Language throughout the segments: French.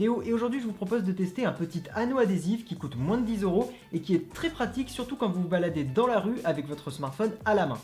Et aujourd'hui je vous propose de tester un petit anneau adhésif qui coûte moins de 10 € et qui est très pratique surtout quand vous vous baladez dans la rue avec votre smartphone à la main.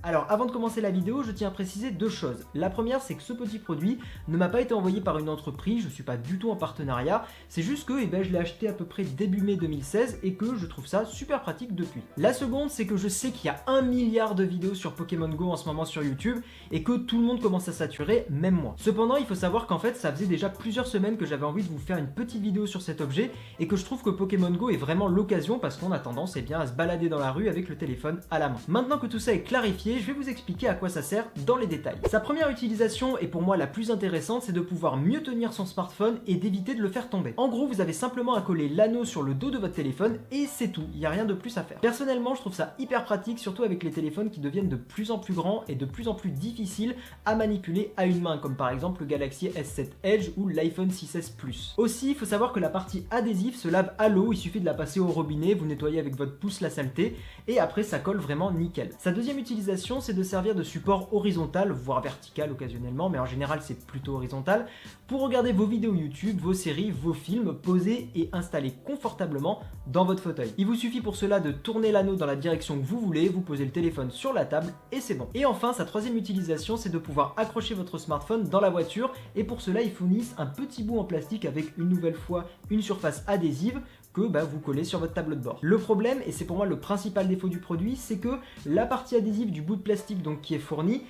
Alors avant de commencer la vidéo, je tiens à préciser deux choses. La première, c'est que ce petit produit ne m'a pas été envoyé par une entreprise, je ne suis pas du tout en partenariat, c'est juste que je l'ai acheté à peu près début mai 2016 et que je trouve ça super pratique depuis. La seconde, c'est que je sais qu'il y a 1 milliard de vidéos sur Pokémon Go en ce moment sur YouTube et que tout le monde commence à saturer, même moi. Cependant, il faut savoir qu'en fait, ça faisait déjà plusieurs semaines que j'avais envie de vous faire une petite vidéo sur cet objet et que je trouve que Pokémon Go est vraiment l'occasion parce qu'on a tendance à se balader dans la rue avec le téléphone à la main. Maintenant que tout ça est clarifié, je vais vous expliquer à quoi ça sert dans les détails. Sa première utilisation, et pour moi la plus intéressante, c'est de pouvoir mieux tenir son smartphone et d'éviter de le faire tomber. En gros, vous avez simplement à coller l'anneau sur le dos de votre téléphone et c'est tout, il n'y a rien de plus à faire. Personnellement, je trouve ça hyper pratique, surtout avec les téléphones qui deviennent de plus en plus grands et de plus en plus difficiles à manipuler à une main, comme par exemple le Galaxy S7 Edge ou l'iPhone 6S Plus. Aussi, il faut savoir que la partie adhésive se lave à l'eau, il suffit de la passer au robinet, vous nettoyez avec votre pouce la saleté et après ça colle vraiment nickel. Sa deuxième utilisation, c'est de servir de support horizontal, voire vertical occasionnellement, mais en général c'est plutôt horizontal, pour regarder vos vidéos YouTube, vos séries, vos films, posés et installés confortablement dans votre fauteuil. Il vous suffit pour cela de tourner l'anneau dans la direction que vous voulez, vous posez le téléphone sur la table et c'est bon. Et enfin, sa troisième utilisation, c'est de pouvoir accrocher votre smartphone dans la voiture et pour cela, ils fournissent un petit bout en plastique avec une nouvelle fois une surface adhésive que vous collez sur votre tableau de bord. Le problème, et c'est pour moi le principal défaut du produit, c'est que la partie adhésive du bout de plastique donc qui est fournie,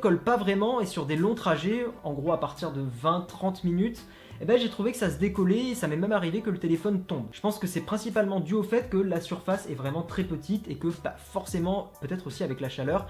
colle pas vraiment et sur des longs trajets, en gros à partir de 20-30 minutes, j'ai trouvé que ça se décollait et ça m'est même arrivé que le téléphone tombe. Je pense que c'est principalement dû au fait que la surface est vraiment très petite et que forcément, peut-être aussi avec la chaleur,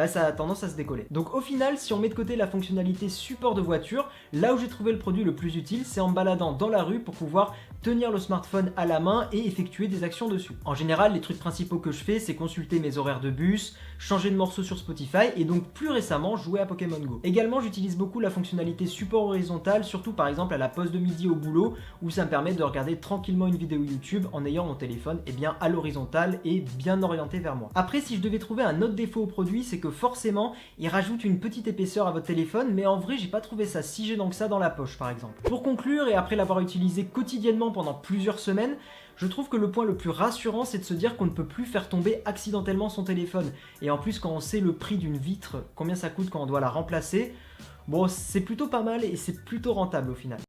ça a tendance à se décoller. Donc au final, si on met de côté la fonctionnalité support de voiture, là où j'ai trouvé le produit le plus utile, c'est en me baladant dans la rue pour pouvoir tenir le smartphone à la main et effectuer des actions dessus. En général, les trucs principaux que je fais, c'est consulter mes horaires de bus, changer de morceaux sur Spotify et donc plus récemment jouer à Pokémon Go. Également, j'utilise beaucoup la fonctionnalité support horizontal, surtout par exemple à la pause de midi au boulot, où ça me permet de regarder tranquillement une vidéo YouTube en ayant mon téléphone à l'horizontale et bien orienté vers moi. Après, si je devais trouver un autre défaut au produit, c'est que forcément, il rajoute une petite épaisseur à votre téléphone, mais en vrai, j'ai pas trouvé ça si gênant que ça dans la poche par exemple. Pour conclure, et après l'avoir utilisé quotidiennement pendant plusieurs semaines, je trouve que le point le plus rassurant, c'est de se dire qu'on ne peut plus faire tomber accidentellement son téléphone. Et en plus, quand on sait le prix d'une vitre, combien ça coûte quand on doit la remplacer, bon, c'est plutôt pas mal et c'est plutôt rentable au final.